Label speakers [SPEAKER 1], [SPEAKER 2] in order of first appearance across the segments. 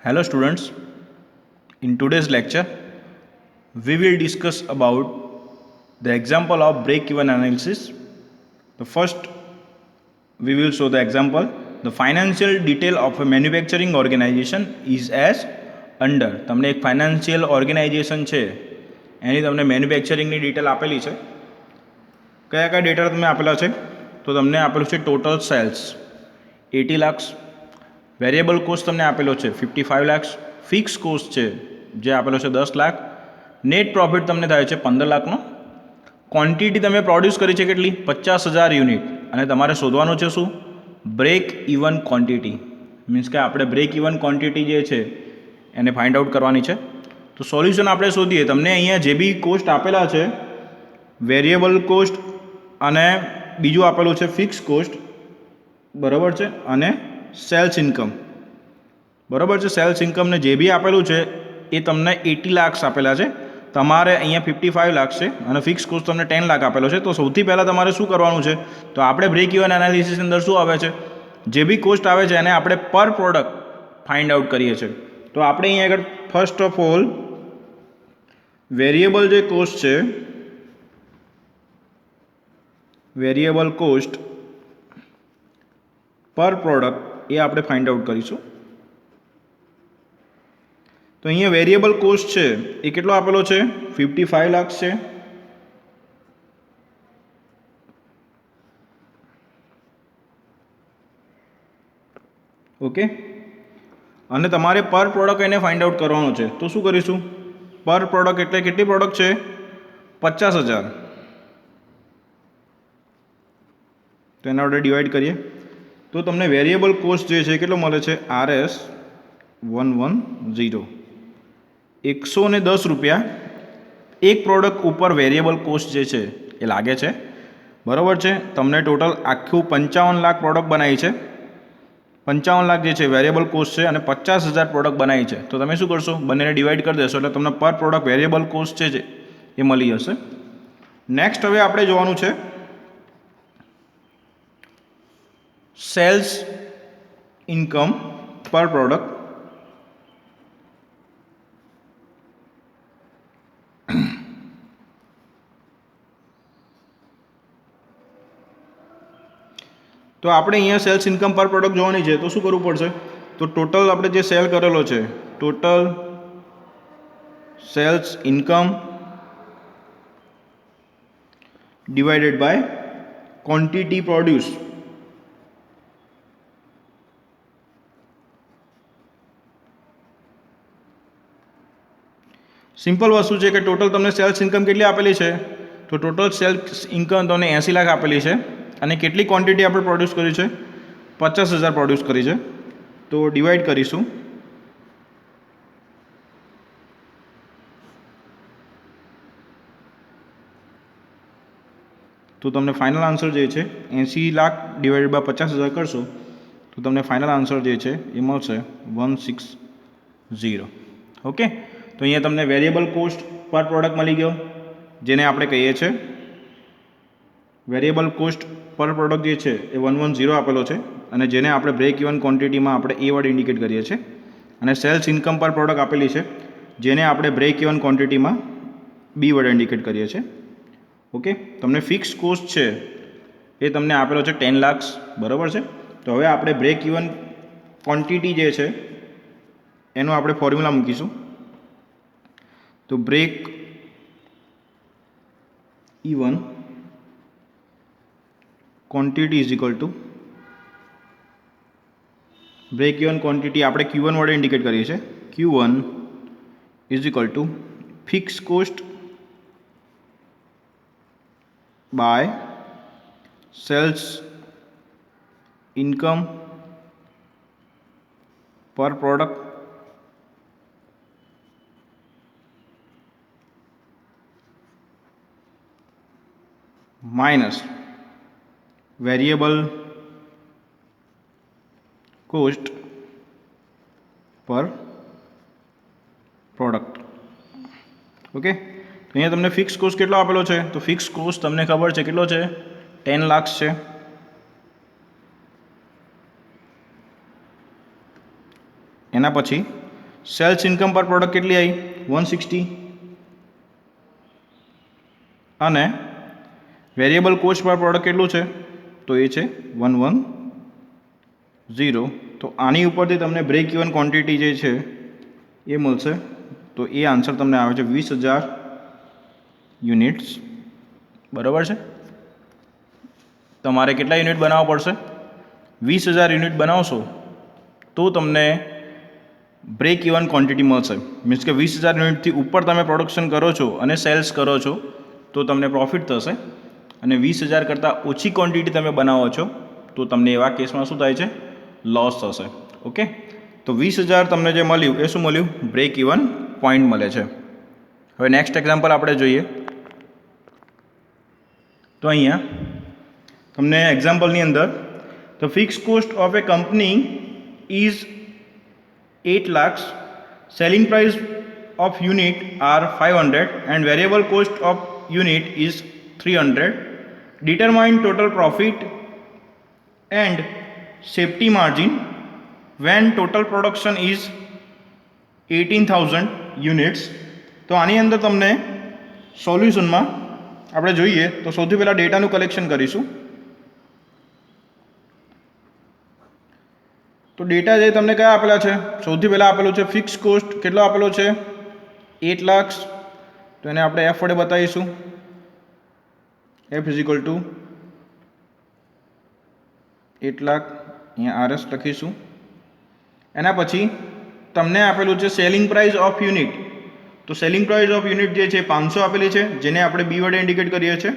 [SPEAKER 1] Hello students, in today's lecture we will discuss about the example of break-even analysis. The first we will show the example. The financial detail of a manufacturing organization is as under. તમને એક financial organisation છે એની તમને મેન્યુફેક્ચરિંગની detail આપેલી છે. કયા કયા data તમને આપેલા છે? તો તમને આપેલું છે total sales 80 lakh, variable cost તમને આપેલો છે 55 લાખ, ફિક્સ કોસ્ટ છે જે આપેલો છે 10 લાખ, નેટ પ્રોફિટ તમને થાય છે 15 લાખનો, ક્વોન્ટિટી તમે પ્રોડ્યુસ કરી છે કેટલી 50,000 યુનિટ, અને તમારે શોધવાનું છે શું? Break even quantity. મીન્સ કે આપણે બ્રેક ઇવન ક્વોન્ટિટી જે છે એને ફાઇન્ડ આઉટ કરવાની છે. તો સોલ્યુશન આપણે શોધીએ. તમને અહીંયા જે બી કોસ્ટ આપેલા છે, વેરિયેબલ કોસ્ટ અને બીજું આપેલું છે ફિક્સ કોસ્ટ, બરાબર છે, અને સેલ્સ ઇન્કમ, બરાબર છે. સેલ્સ ઇન્કમને જે બી આપેલું છે એ તમને 80 લાખ આપેલા છે, તમારે અહીંયા 55 લાખ છે, અને ફિક્સ કોસ્ટ તમને 10 લાખ આપેલો છે. તો સૌથી પહેલાં તમારે શું કરવાનું છે? તો આપણે બ્રેક ઇવન એનાલિસિસ અંદર શું આવે છે? જે બી કોસ્ટ આવે છે એને આપણે પર પ્રોડક્ટ ફાઇન્ડ આઉટ કરીએ છીએ. તો આપણે અહીંયા આગળ ફર્સ્ટ ઓફ ઓલ વેરિયેબલ જે કોસ્ટ છે, વેરિયેબલ કોસ્ટ પર પ્રોડક્ટ એ આપણે ફાઇન્ડ આઉટ કરીશું. તો અહીંયા વેરિયેબલ કોસ્ટ છે એ કેટલો આપેલો છે? 55 લાખ છે. ઓકે, અને તમારે પર પ્રોડક્ટ એને ફાઇન્ડ આઉટ કરવાનો છે. તો શું કરીશું? પર પ્રોડક્ટ એટલે કેટલી પ્રોડક્ટ છે? 50,000. તો એના વડે ડિવાઈડ કરીએ તો તમને વેરિયેબલ કોસ્ટ જે છે કેટલો મળે છે? RS 110, 110 રૂપિયા એક પ્રોડક્ટ ઉપર વેરિયેબલ કોસ્ટ જે છે એ લાગે છે, બરાબર છે. તમને ટોટલ આખું 55 લાખ પ્રોડક્ટ બનાવી છે, 55 લાખ જે છે વેરિયેબલ કોસ્ટ છે, અને 50,000 પ્રોડક્ટ બનાવી છે. તો તમે શું કરશો? બંનેને ડિવાઈડ કરી દેશો એટલે તમને પર પ્રોડક્ટ વેરિયેબલ કોસ્ટ છે એ મળી જશે. નેક્સ્ટ હવે આપણે જોવાનું છે સેલ્સ ઇન્કમ પર પ્રોડક્ટ. તો આપણે અહીંયા સેલ્સ ઇન્કમ પર પ્રોડક્ટ જોવાની છે. તો શું કરવું પડશે? તો ટોટલ આપણે જે સેલ કરેલો છે, total sales income divided by quantity produce. Simple વસ્તુ છે કે ટોટલ તમને સેલ્સ ઇન્કમ કેટલી આપેલી છે? તો ટોટલ સેલ્સ ઇન્કમ તમને 80 લાખ આપેલી છે, અને કેટલી ક્વોન્ટિટી આપણે પ્રોડ્યુસ કરી છે? 50,000 પ્રોડ્યુસ કરી છે. તો ડિવાઈડ કરીશું. તો તમને ફાઇનલ આન્સર જે છે 80 લાખ ડિવાઈડેડ બાય 50,000 કરશો તો તમને ફાઇનલ આન્સર જે છે એ મળશે 160. ઓકે, તો અહીંયા તમને વેરિયેબલ કોસ્ટ પર પ્રોડક્ટ મળી ગયો, જેને આપણે કહીએ છીએ વેરિયેબલ કોસ્ટ પર પ્રોડક્ટ જે છે એ 110 આપેલો છે, અને જેને આપણે બ્રેક ઇવન ક્વોન્ટિટીમાં આપણે એ વડે ઇન્ડિકેટ કરીએ છીએ, અને સેલ્સ ઇન્કમ પર પ્રોડક્ટ આપેલી છે જેને આપણે બ્રેક ઇવન ક્વોન્ટિટીમાં બી વડે ઇન્ડિકેટ કરીએ છીએ. ઓકે, તમને ફિક્સ કોસ્ટ છે એ તમને આપેલો છે 10 લાખ, બરાબર છે. તો હવે આપણે બ્રેક ઇવન ક્વોન્ટિટી જે છે એનું આપણે ફોર્મ્યુલા મૂકીશું. તો break even quantity is equal to, break even quantity આપણે Q1 વડે ઇન્ડિકેટ કરીએ છીએ. Q1 is equal to fix cost by sales income per product minus variable cost per product. Okay, તો અહીંયા તમને ફિક્સ કોસ્ટ કેટલો આપેલો છે? તો ફિક્સ કોસ્ટ તમને ખબર છે કેટલો છે? 10 લાખ છે. એના પછી સેલ્સ ઇન્કમ પર પ્રોડક્ટ કેટલી આવી 160 અને વેરિયેબલ કોસ્ટ પર પ્રોડક્ટ કેટલું છે તો એ છે 110. તો આની ઉપરથી તમને બ્રેક ઇવન ક્વોન્ટિટી જે છે એ મળશે. તો એ આન્સર તમને આવે છે 20,000 યુનિટ્સ. બરાબર છે. તમારે કેટલા યુનિટ બનાવવા પડશે 20,000 યુનિટ બનાવશો તો તમને બ્રેક ઇવન ક્વોન્ટિટી મળશે. મીન્સ કે 20,000 યુનિટથી ઉપર તમે પ્રોડક્શન કરો છો અને સેલ્સ કરો છો તો તમને પ્રોફિટ થશે, અને 20,000 કરતાં ઓછી ક્વોન્ટિટી તમે બનાવો છો તો તમને એવા કેસમાં શું થાય છે લોસ થશે. ઓકે, તો 20,000 તમને જે મળ્યું એ શું મળ્યું બ્રેક ઇવન પોઈન્ટ મળે છે. હવે નેક્સ્ટ એક્ઝામ્પલ આપણે જોઈએ. તો અહીંયા તમને એક્ઝામ્પલની અંદર the fix cost of A company is 8 lakhs, selling price of unit are 500 and variable cost of unit is 300. Determine total profit and safety margin when total production is 18,000 units. તો આની અંદર તમને સોલ્યુશનમાં આપણે જોઈએ તો સૌથી પહેલાં ડેટાનું કલેક્શન કરીશું. તો ડેટા જે તમને કયા આપેલા છે સૌથી પહેલાં આપેલું છે ફિક્સ કોસ્ટ કેટલો આપેલો છે 8 lakhs. તો એને આપણે એફ વડે બતાવીશું. F is equal two 8 lakh, અહીંયા આરએસ લખીશું. એના પછી તમને આપેલું છે સેલિંગ પ્રાઇસ ઓફ યુનિટ. તો સેલિંગ પ્રાઇસ ઓફ યુનિટ જે છે 500 આપેલી છે, જેને આપણે બી વડે ઇન્ડિકેટ કરીએ છીએ.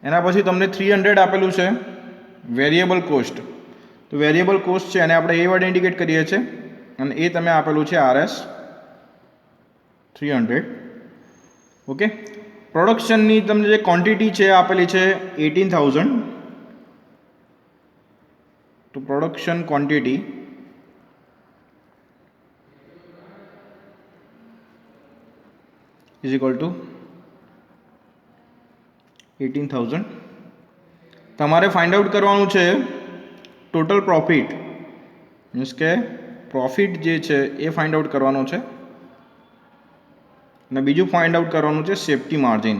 [SPEAKER 1] એના પછી તમને 300 આપેલું છે વેરિયેબલ કોસ્ટ. તો વેરિયેબલ કોસ્ટ છે એને આપણે એ વડે ઇન્ડિકેટ કરીએ છીએ, અને એ તમે આપેલું છે આરએસ 300. ઓકે, પ્રોડક્શનની તમને જે ક્વોન્ટિટી છે આપેલી છે 18,000. તો production quantity is equal two 18,000. તમારે ફાઇન્ડ આઉટ કરવાનું છે ટોટલ પ્રોફિટ, મીન્સ કે પ્રોફિટ જે છે એ ફાઇન્ડ આઉટ કરવાનો છે, અને બીજું ફાઇન્ડ આઉટ કરવાનું છે સેફ્ટી માર્જિન.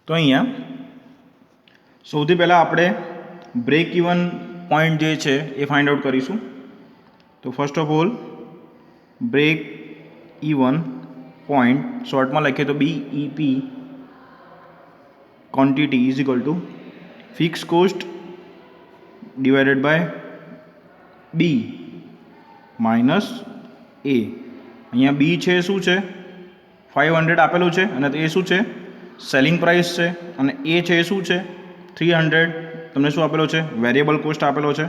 [SPEAKER 1] તો અહીંયા સૌથી પહેલાં આપણે બ્રેક ઇવન પોઈન્ટ જે છે એ ફાઇન્ડ આઉટ કરીશું. તો first of all break even point શોર્ટમાં લખીએ તો BEP quantity is equal to fix cost divided by B minus A. અહીંયા બી છે શું છે 500 આપેલું છે, અને એ શું છે સેલિંગ પ્રાઇસ છે, અને એ છે શું છે 300. તમને શું આપેલો છે વેરિયેબલ કોસ્ટ આપેલો છે.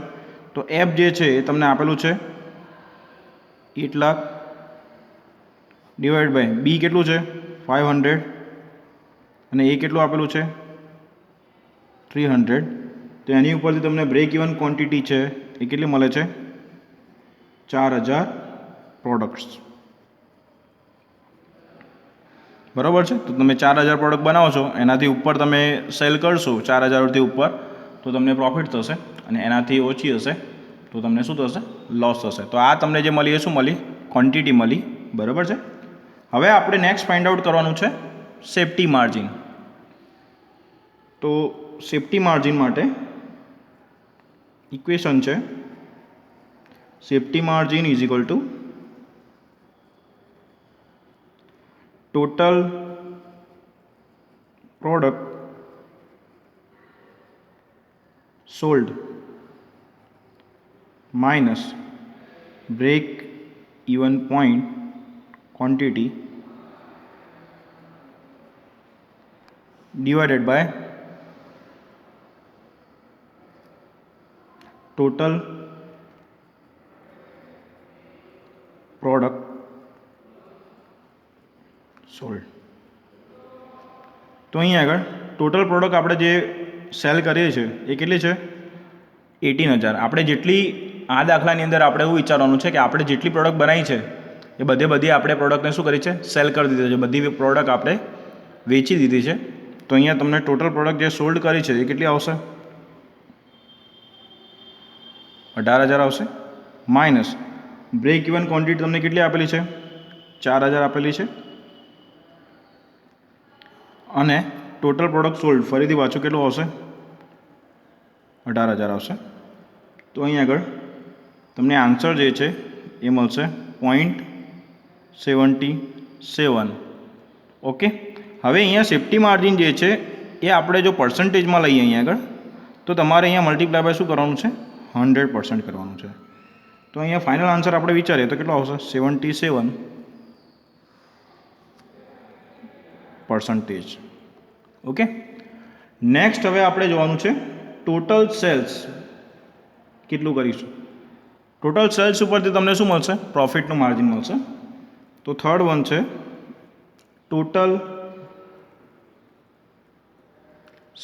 [SPEAKER 1] તો એફ જે છે એ તમને આપેલું છે 8 લાખ ડિવાઈડ બાય બી કેટલું છે 500, અને એ કેટલું આપેલું છે 300. તો એની ઉપરથી તમને બ્રેક ઇવન ક્વોન્ટિટી છે એ કેટલી મળે છે 4,000 પ્રોડક્ટ્સ. બરાબર છે. તો તમે 4,000 પ્રોડક્ટ બનાવો છો, એનાથી ઉપર તમે સેલ કરશો 4,000થી ઉપર તો તમને પ્રોફિટ થશે, અને એનાથી ઓછી હશે તો તમને શું થશે લોસ થશે. તો આ તમને જે મળી એ શું મળી ક્વોન્ટિટી મળી. બરાબર છે. હવે આપણે નેક્સ્ટ ફાઇન્ડ આઉટ કરવાનું છે સેફ્ટી માર્જિન. તો સેફ્ટી માર્જિન માટે ઇક્વેશન છે safety margin is equal to total product sold minus break even point quantity divided by total product sold. તો અહીં આગળ ટોટલ પ્રોડક્ટ આપણે જે સેલ કરીએ છીએ એ કેટલી છે 18,000. આપણે જેટલી આ દાખલાની અંદર આપણે એવું વિચારવાનું છે કે આપણે જેટલી પ્રોડક્ટ બનાવી છે એ બધી આપણે પ્રોડક્ટને શું કરી છે, સેલ કરી દીધી છે. બધી પ્રોડક્ટ આપણે વેચી દીધી છે. તો અહીંયા તમને ટોટલ પ્રોડક્ટ જે સોલ્ડ કરી છે એ કેટલી આવશે? 18,000 આવશે. માઇનસ બ્રેક ઇવન ક્વોન્ટિટી તમને કેટલી આપેલી છે? 4,000 આપેલી છે. અને ટોટલ પ્રોડક્ટ સોલ્ડ ફરીથી પાછું કેટલું આવશે? 18,000 આવશે. તો અહીં આગળ તમને આન્સર જે છે એ મળશે 0.77. ઓકે. હવે અહીંયા સેફ્ટી માર્જિન જે છે એ આપણે જો પર્સન્ટેજમાં લઈએ અહીંયા આગળ, તો તમારે અહીંયા મલ્ટીપ્લાય બાય શું કરવાનું છે? 100% કરવાનું છે. તો અહીંયા ફાઇનલ આન્સર આપણે વિચારીએ તો કેટલો આવશે? 77%. ઓકે. નેક્સ્ટ હવે આપણે જોવાનું છે ટોટલ સેલ્સ કેટલું કરીશું. ટોટલ સેલ્સ ઉપરથી તમને શું મળશે? પ્રોફિટનું માર્જિન મળશે. તો થર્ડ વન છે total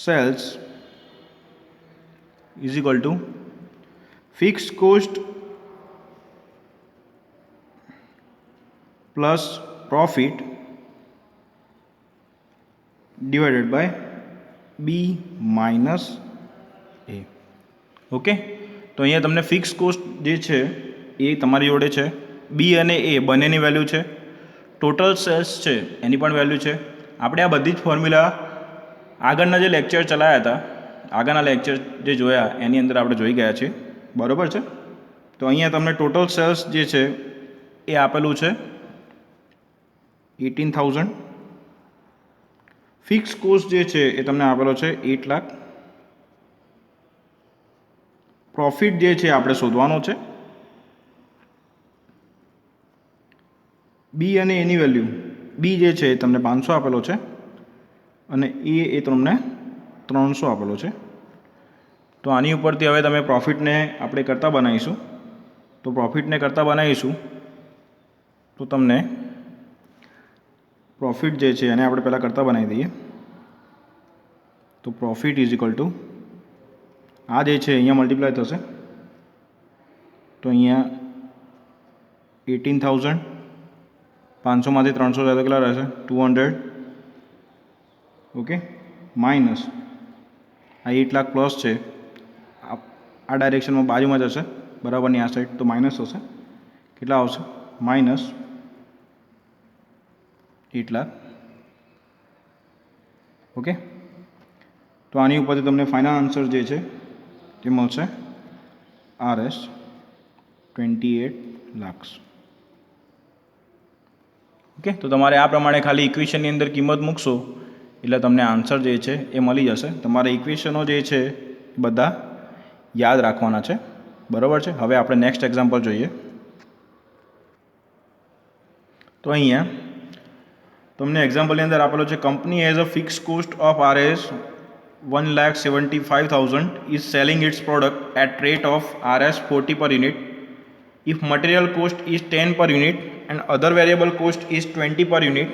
[SPEAKER 1] sales is equal to fix cost plus profit divided by B minus A. Okay. તો અહીંયા તમને ફિક્સ કોસ્ટ જે છે એ તમારી જોડે છે, બી અને એ બંનેની વેલ્યુ છે, ટોટલ સેલ્સ છે એની પણ વેલ્યુ છે. આપણે આ બધી જ ફોર્મ્યુલા આગળના જે લેક્ચર ચલાવ્યા હતા, આગળના લેક્ચર જે જોયા એની અંદર આપણે જોઈ ગયા છીએ. બરાબર છે. તો અહીંયા તમને ટોટલ સેલ્સ જે છે એ આપેલું છે 18,000. ફિક્સ કોસ્ટ જે છે એ તમને આપેલો છે 8 લાખ. પ્રોફિટ જે છે આપણે શોધવાનો છે. બી અને એની વેલ્યુ, બી જે છે એ તમને 500 આપેલો છે અને એ તમને 300 આપેલો છે. તો આની ઉપરથી હવે તમે પ્રોફિટને આપણે કરતા બનાવીશું. તો પ્રોફિટને કરતા બનાવીશું તો તમને પ્રોફિટ જે છે એને આપણે પહેલાં કરતા બનાવી દઈએ. તો પ્રોફિટ ઇઝ ઇક્વલ ટુ આ જે છે અહીંયા મલ્ટીપ્લાય થશે. તો અહીંયા 18,000 500માંથી 300 જાય તો કેટલા રહેશે? 200. ઓકે. માઇનસ આ 8 લાખ પ્લસ છે, આ ડાયરેક્શનમાં બાજુમાં જશે બરાબરની આ સાઈડ, તો માઇનસ થશે. કેટલા આવશે? માઇનસ 8 લાખ. ઓકે. તો આની ઉપરથી તમને ફાઇનલ આન્સર જે છે તે મળશે RS 28 લાખ. ઓકે. તો તમારે આ પ્રમાણે ખાલી ઇક્વેશનની અંદર કિંમત મૂકશો એટલે તમને આન્સર જે છે એ મળી જશે. તમારે ઇક્વેશનો જે છે એ બધા યાદ રાખવાના છે. બરાબર છે. હવે આપણે નેક્સ્ટ એક્ઝામ્પલ જોઈએ. તો અહીંયા તમને એક્ઝામ્પલની અંદર આપેલો છે company has a fix cost of RS 1,75,000 is selling its product at rate of RS 40 per unit. If material cost is 10 per unit and other variable cost is 20 per unit,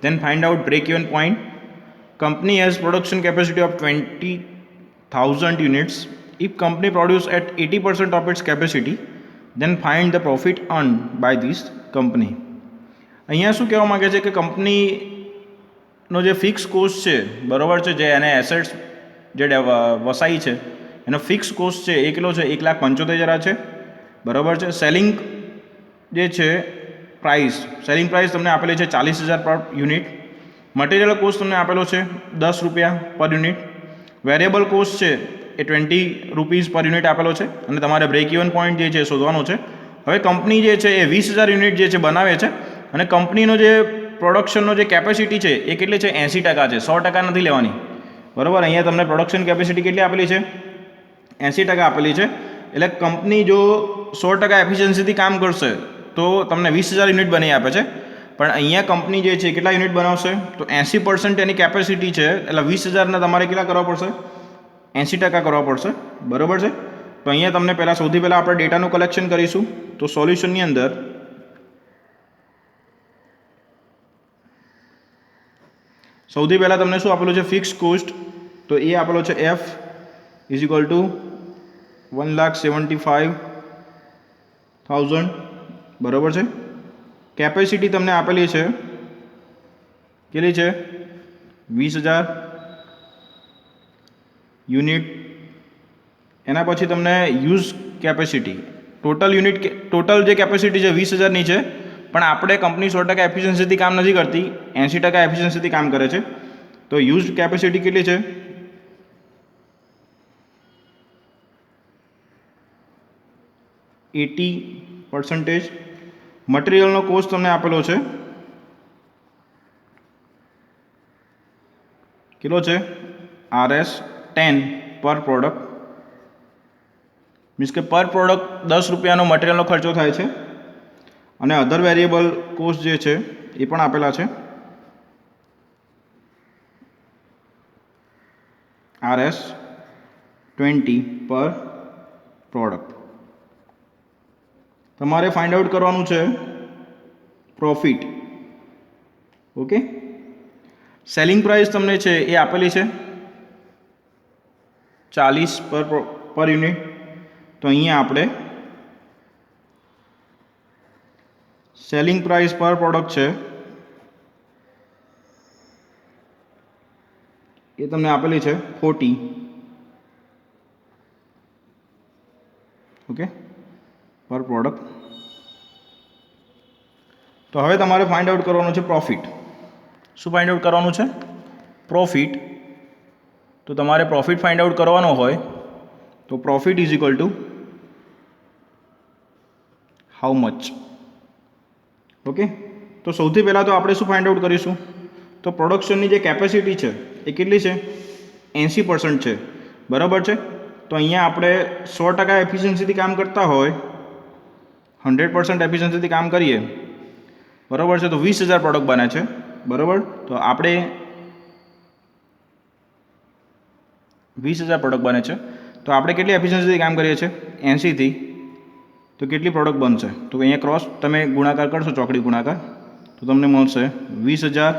[SPEAKER 1] then find out break-even point. Company has production capacity of 20,000 units. If company produce at 80% of its capacity, then find the profit earned by this company. અહીંયા શું કહેવા માગે છે કે કંપનીનો જે fix cost છે, બરાબર છે, જે એને એસેટ્સ જે વસાઈ છે એનો ફિક્સ કોસ્ટ છે એ કેટલો છે? 1,75,000 છે. બરાબર છે. સેલિંગ જે છે સેલિંગ પ્રાઇસ તમને આપેલી છે 40,000 પર યુનિટ. મટીરિયલ કોસ્ટ તમને આપેલો છે 10 રૂપિયા પર યુનિટ. વેરિયેબલ કોસ્ટ છે એ 20 રૂપીઝ પર યુનિટ આપેલો છે અને તમારે બ્રેક ઇવન પોઈન્ટ જે છે શોધવાનો છે. હવે કંપની જે છે એ 20,000 યુનિટ જે છે બનાવે છે અને કંપનીનો જે પ્રોડક્શનનો જે કેપેસિટી છે એ કેટલી છે? 80% છે. 100% નથી લેવાની. બરાબર. અહીંયા તમને પ્રોડક્શન કેપેસિટી કેટલી આપેલી છે? 80% આપેલી છે. એટલે કંપની જો 100% એફિશિયન્સીથી કામ કરશે તો તમને 20,000 યુનિટ બની આપે છે. પણ અહીંયા કંપની જે છે કેટલા યુનિટ બનાવશે? તો 80% એની કેપેસિટી છે. એટલે 20,000ને તમારે કેટલા કરવા પડશે? 80% કરવા પડશે. બરાબર છે. તો અહીંયા તમને સૌથી પહેલાં આપણે ડેટાનું કલેક્શન કરીશું. તો સોલ્યુશનની અંદર સૌથી પહેલાં તમને શું આપેલું છે? Fix cost. તો એ આપેલો છે F ઇઝ ઇક્વલ ટુ 1,75,000. બરાબર છે. કેપેસિટી તમને આપેલી છે કેટલી છે 20,000 યુનિટ. એના પછી તમને યુઝ કેપેસિટી ટોટલ જે કેપેસિટી છે 20,000ની છે, પણ આપણે કંપની 100% એફિશિયન્સીથી કામ નથી કરતી, 80% એફિશિયન્સીથી કામ કરે છે. તો યુઝ કેપેસિટી કેટલી છે 80%. મટીરિયલનો કોસ્ટ તમને આપેલો છે કેટલો છે RS10 પર પ્રોડક્ટ, મીન્સ કે પર પ્રોડક્ટ 10 રૂપિયાનો મટીરિયલનો ખર્ચો થાય છે. અને અધર વેરિયેબલ કોસ્ટ જે છે એ પણ આપેલા છે RS20 પર પ્રોડક્ટ. તમારે ફાઇન્ડ આઉટ કરવાનું છે પ્રોફિટ. ઓકે, સેલિંગ પ્રાઇસ તમને છે એ આપેલી છે 40 પર યુનિટ. તો અહીંયા આપણે સેલિંગ પ્રાઇસ પર પ્રોડક્ટ છે એ તમને આપેલી છે 40. ઓકે, પર પ્રોડક્ટ. તો હવે તમારે ફાઇન્ડ આઉટ કરવાનું છે પ્રોફિટ. શું ફાઇન્ડ આઉટ કરવાનું છે પ્રોફિટ. તો તમારે પ્રોફિટ ફાઇન્ડ આઉટ કરવાનો હોય તો profit is equal two how much. Okay, તો સૌથી પહેલાં તો આપણે શું ફાઇન્ડ આઉટ કરીશું, તો પ્રોડક્શનની જે કેપેસિટી છે એ કેટલી છે 80% છે, બરાબર છે. તો અહીંયા આપણે 100% એફિશિયન્સીથી કામ કરતા હોય, 100% એફિશિયન્સીથી કામ કરીએ, બરાબર છે, તો 20,000 પ્રોડક્ટ બને છે, બરાબર. તો આપણે 20,000 પ્રોડક્ટ બને છે, તો આપણે કેટલી એફિશિયન્સીથી કામ કરીએ છીએ 80થી, તો કેટલી પ્રોડક્ટ બનશે, તો અહીંયા ક્રોસ તમે ગુણાકાર કરશો, ચોકડી ગુણાકાર, તો તમને મળશે 20,000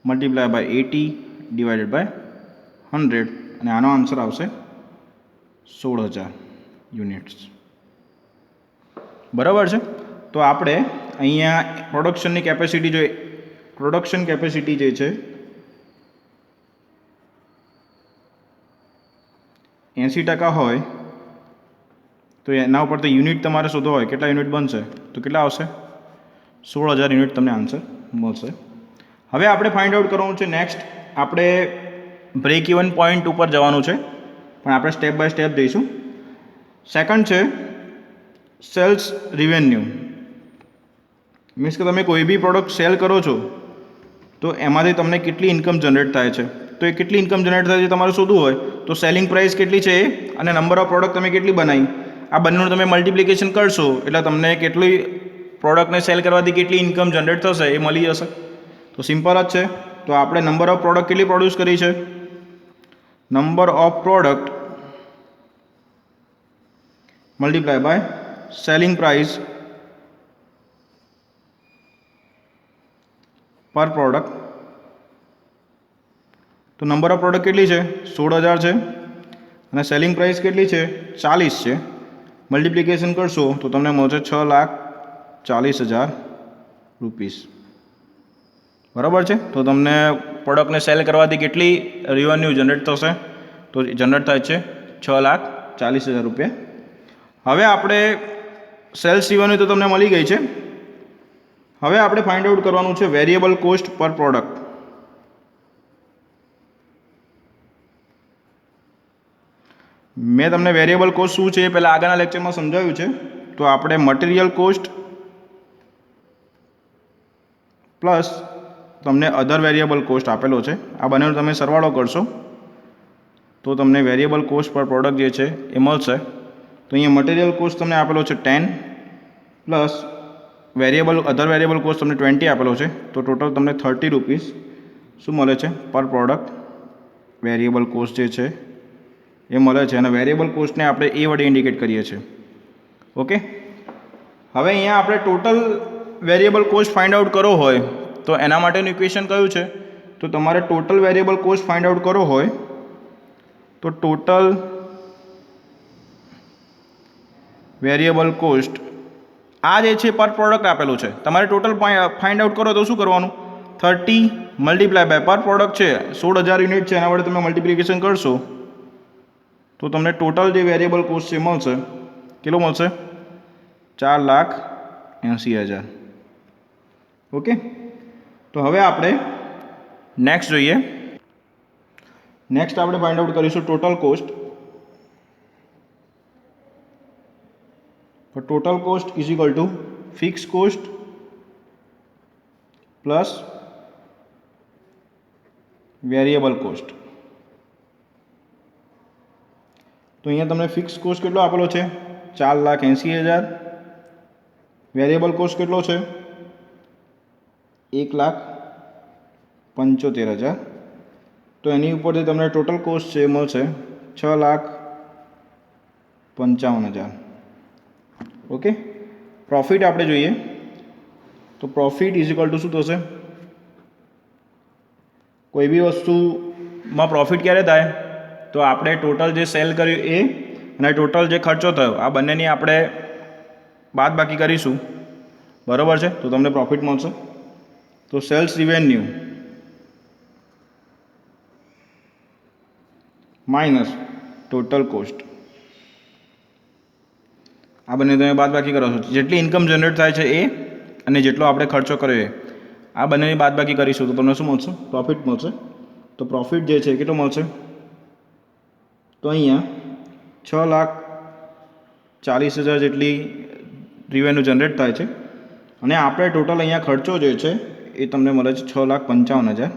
[SPEAKER 1] મલ્ટીપ્લાય બાય 80 ડિવાઇડેડ બાય 100, અને આનો આન્સર આવશે 16,000 યુનિટ્સ, બરાબર છે. તો આપણે અહીંયા પ્રોડક્શન કેપેસિટી જે છે 80% હોય, તો એના ઉપર તો યુનિટ તમારે શોધવો હોય, કેટલા યુનિટ બનશે, તો કેટલા આવશે 16,000 યુનિટ તમને આન્સર મળશે. હવે આપણે ફાઇન્ડ આઉટ કરવાનું છે નેક્સ્ટ, આપણે બ્રેક ઇવન પોઈન્ટ ઉપર જવાનું છે, પણ આપણે સ્ટેપ બાય સ્ટેપ જઈશું. સેકન્ડ છે સેલ્સ રિવેન્યુ. મીન્સ કે તમે કોઈ બી પ્રોડક્ટ સેલ કરો છો તો એમાંથી તમને કેટલી ઇન્કમ જનરેટ થાય છે, તો એ કેટલી ઇન્કમ જનરેટ થાય છે તમારે શોધવું હોય તો સેલિંગ પ્રાઇસ કેટલી છે એ અને નંબર ઓફ પ્રોડક્ટ તમે કેટલી બનાવી, આ બંનેનું તમે મલ્ટિપ્લિકેશન કરશો એટલે તમને કેટલી પ્રોડક્ટને સેલ કરવાથી કેટલી ઇન્કમ જનરેટ થશે એ મળી જશે. તો સિમ્પલ જ છે. તો આપણે નંબર ઓફ પ્રોડક્ટ કેટલી પ્રોડ્યુસ કરી છે, number of product multiply by selling price per product. તો નંબર ઓફ પ્રોડક્ટ કેટલી છે 16,000 છે અને સેલિંગ પ્રાઇસ કેટલી છે 40 છે. મલ્ટિપ્લિકેશન કરશો તો તમને મળશે 6,40,000 રૂપીસ, બરાબર છે. તો તમને પ્રોડક્ટને સેલ કરવાથી કેટલી રેવન્યુ જનરેટ થશે, તો જનરેટ થાય છે 6,40,000 રૂપિયા. હવે આપણે સેલ્સ રેવન્યુ તો તમને મળી ગઈ છે. હવે આપણે ફાઇન્ડ આઉટ કરવાનું છે વેરિયેબલ કોસ્ટ પર પ્રોડક્ટ. મેં તમને વેરિયેબલ કોસ્ટ શું છે એ પહેલાં આગળના લેક્ચરમાં સમજાવ્યું છે. તો આપણે મટીરિયલ કોસ્ટ પ્લસ તમને અધર વેરિયેબલ કોસ્ટ આપેલો છે, આ બંનેનો તમે સરવાળો કરશો તો તમને વેરિયેબલ કોસ્ટ પર પ્રોડક્ટ જે છે એ મળશે. તો અહીંયા મટીરિયલ કોસ્ટ તમને આપેલો છે 10 પ્લસ અધર વેરિયેબલ કોસ્ટ તમને 20 આપેલો છે, તો ટોટલ તમને 30 રૂપીસ શું મળે છે પર પ્રોડક્ટ વેરિયેબલ કોસ્ટ જે છે એ મળે છે. અને વેરિયેબલ કોસ્ટને આપણે એ વડે ઇન્ડિકેટ કરીએ છીએ. ઓકે, હવે અહીંયા આપણે total variable cost find out કરવો હોય તો એના માટેનું ઇક્વેશન કયું છે, તો તમારે total variable cost find out કરવો હોય તો ટોટલ વેરિયેબલ કોસ્ટ આ જે છે પર પ્રોડક્ટ આપેલું છે, તમારે ટોટલ ફાઇન્ડ આઉટ કરો તો શું કરવાનું, 30 મલ્ટીપ્લાય બાય પર પ્રોડક્ટ છે 16,000 યુનિટ છે, એના વડે તમે મલ્ટિપ્લિકેશન કરશો તો તમને ટોટલ જે વેરિયેબલ કોસ્ટ છે મળશે, કેટલો મળશે, 4,80,000. ઓકે, તો હવે આપણે નેક્સ્ટ જોઈએ. નેક્સ્ટ આપણે ફાઇન્ડ આઉટ કરીશું total cost. Total cost is equal to fix cost plus variable cost. તો અહીંયા તમને ફિક્સ કોસ્ટ કેટલો આપેલો છે, 4,80,000. વેરિયેબલ કોસ્ટ કેટલો છે, 1,75,000. તો એની ઉપરથી તમને ટોટલ કોસ્ટ છે મળશે 6,55,000. ઓકે, પ્રોફિટ આપણે જોઈએ તો પ્રોફિટ ઇઝ ઇક્વલ ટુ શું થશે, કોઈ બી વસ્તુમાં પ્રોફિટ ક્યારે થાય, તો આપણે ટોટલ જે સેલ કર્યું એ અને ટોટલ જે ખર્ચો થયો આ બંનેની આપણે બાદ બાકી કરીશું, બરાબર છે, તો તમને પ્રોફિટ મળશે. તો sales revenue minus total cost, આ બંને તમે બાદ બાકી કરો છો, જેટલી ઇન્કમ જનરેટ થાય છે એ અને જેટલો આપણે ખર્ચો કર્યો એ આ બંનેની બાદ બાકી કરીશું તો તમને શું મળશે, પ્રોફિટ મળશે. તો પ્રોફિટ જે છે કેટલો મળશે, તો અહીંયા 6,40,000 જેટલી રિવેન્યુ જનરેટ થાય છે અને આપણે ટોટલ અહીંયા ખર્ચો જે છે એ તમને મળે છે 6,55,000.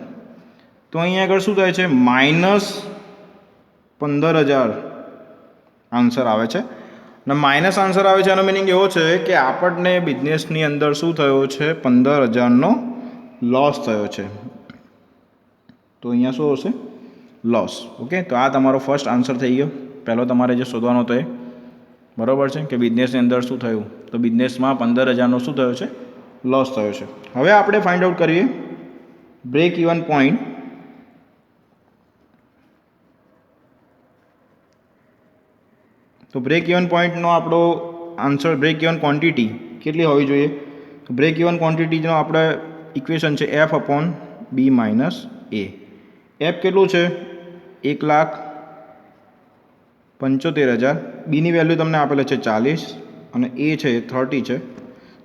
[SPEAKER 1] તો અહીંયા આગળ શું થાય છે, -15,000 આન્સર આવે છે. અને માઇનસ આન્સર આવે છે એનો મિનિંગ એવો છે કે આપણને બિઝનેસની અંદર શું થયો છે, 15,000નો લોસ થયો છે. તો અહીંયા શું હશે, લોસ. ઓકે, તો આ તમારો ફર્સ્ટ આન્સર થઈ ગયો. પહેલો તમારે જે શોધવાનો હતો એ, બરાબર છે, કે બિઝનેસની અંદર શું થયું, તો બિઝનેસમાં 15,000નો શું થયો છે, લોસ થયો છે. હવે આપણે ફાઇન્ડ આઉટ કરીએ બ્રેક ઇવન પોઈન્ટ. તો બ્રેક ઇવન પોઈન્ટનો આપણો આન્સર, બ્રેક ઇવન ક્વોન્ટિટી કેટલી હોવી જોઈએ, તો બ્રેક ઇવન ક્વોન્ટિટીનો આપણે ઇક્વેશન છે F/B - A. એફ કેટલું છે, 1,75,000. બીની વેલ્યુ તમને આપેલા છે 40 અને એ છે 30 છે.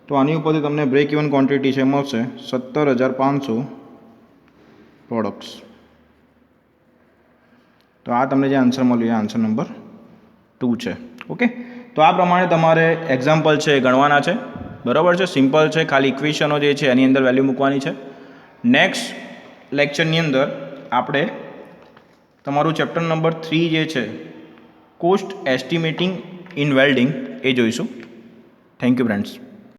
[SPEAKER 1] તો આની ઉપરથી તમને બ્રેક ઇવન ક્વોન્ટિટી છે મળશે 17,500 પ્રોડક્ટ્સ. તો આ તમને જે આન્સર મળ્યું એ આન્સર નંબર 2 છે. ઓકે, તો આ પ્રમાણે તમારે એક્ઝામ્પલ છે એ ગણવાના છે, બરાબર છે, સિમ્પલ છે, ખાલી ઇક્વેશનો જે છે એની અંદર વેલ્યુ મૂકવાની છે. નેક્સ્ટ લેક્ચરની અંદર આપણે તમારું ચેપ્ટર નંબર 3 જે છે કોસ્ટ એસ્ટિમેટિંગ ઇન વેલ્ડિંગ એ જોઈશું. Thank you friends.